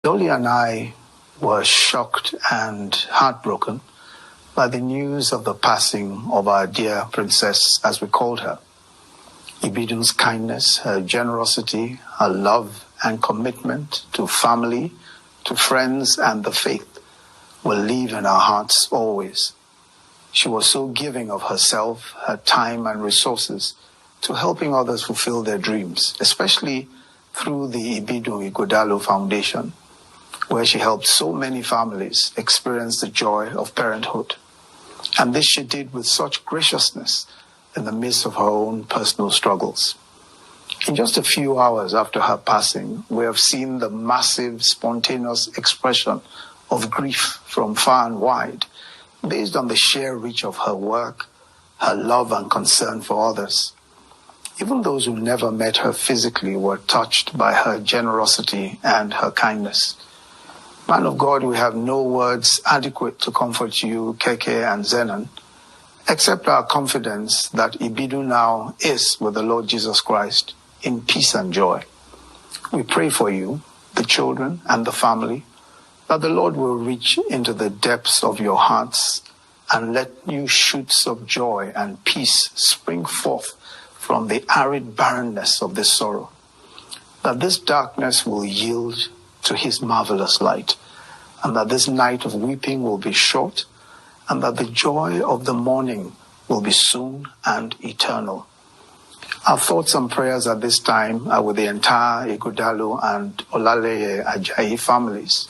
Dolly and I were shocked and heartbroken by the news of the passing of our dear princess, as we called her. Ibidun's kindness, her generosity, her love and commitment to family, to friends and the faith will live in our hearts always. She was so giving of herself, her time and resources to helping others fulfill their dreams, especially through the Ighodalo'S Foundation, where she helped so many families experience the joy of parenthood. And this she did with such graciousness in the midst of her own personal struggles. In just a few hours after her passing, we have seen the massive, spontaneous expression of grief from far and wide, based on the sheer reach of her work, her love and concern for others. Even those who never met her physically were touched by her generosity and her kindness. Man of God, we have no words adequate to comfort you, Keke and Zenon, except our confidence that Ibidun now is with the Lord Jesus Christ in peace and joy. We pray for you, the children and the family, that the Lord will reach into the depths of your hearts and let new shoots of joy and peace spring forth from the arid barrenness of this sorrow. That this darkness will yield to his marvelous light, and that this night of weeping will be short, and that the joy of the morning will be soon and eternal. Our thoughts and prayers at this time are with the entire Ighodalo and Olaleye Ajayi families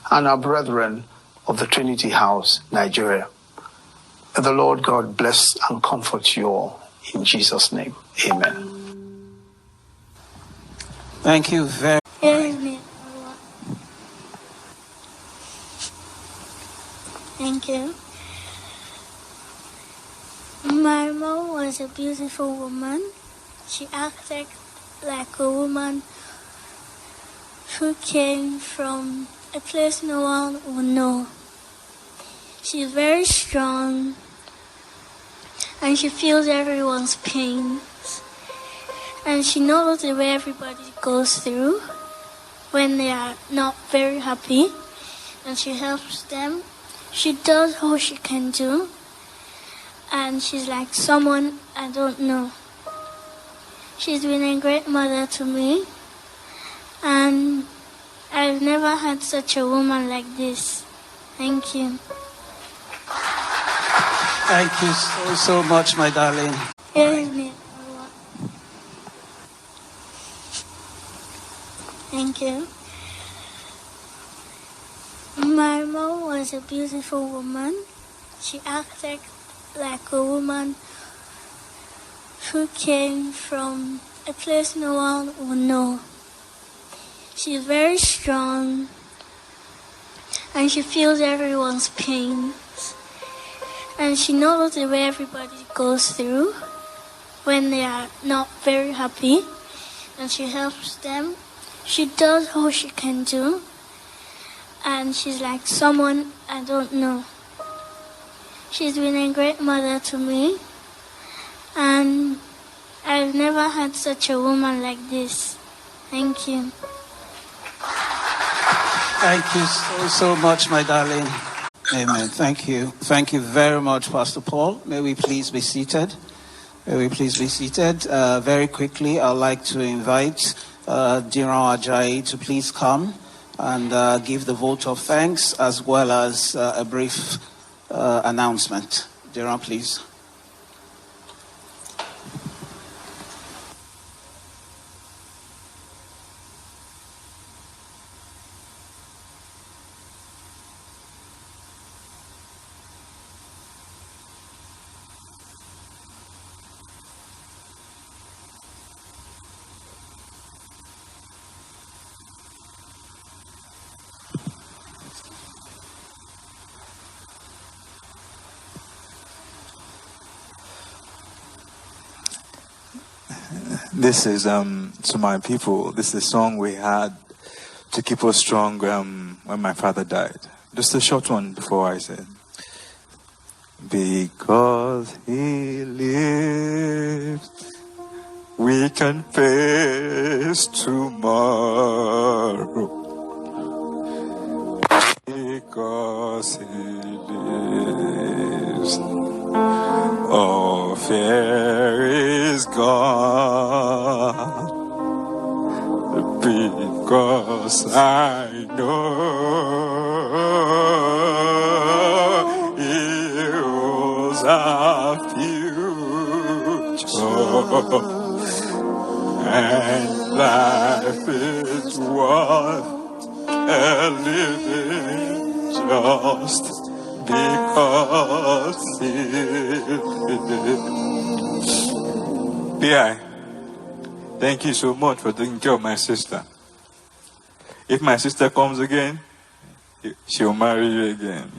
and our brethren of the Trinity House, Nigeria. May the Lord God bless and comfort you all. In Jesus' name, amen. Thank you very much. Amen. Thank you. My mom was a beautiful woman. She acted like a woman who came from a place no one would know. She's very strong and she feels everyone's pain. And she knows the way everybody goes through when they are not very happy, and she helps them. She does all she can do, and she's like someone I don't know. She's been a great mother to me, and I've never had such a woman like this. Thank you. Thank you so much, my darling. Amen. Thank you. My mom was a beautiful woman. She acted like a woman who came from a place no one would know. She's very strong and she feels everyone's pain. And she knows the way everybody goes through when they are not very happy, and she helps them. She does all she can do, and she's like someone I don't know. She's been a great mother to me, and I've never had such a woman like this. Thank you. Thank you so much, my darling. Amen. Thank you. Thank you very much, Pastor Paul. May we please be seated. May we please be seated. Very quickly, I'd like to invite Diran Ajayi to please come and give the vote of thanks as well as a brief announcement. Diran, please. This is to my people. This is a song we had to keep us strong when my father died. Just a short one before I say. Because he lives, we can face tomorrow. because He lives. All fear is gone, because I know He holds our future, and life is worth a living just because He lives. P.I., thank you so much for taking care of my sister. If my sister comes again, she'll marry you again.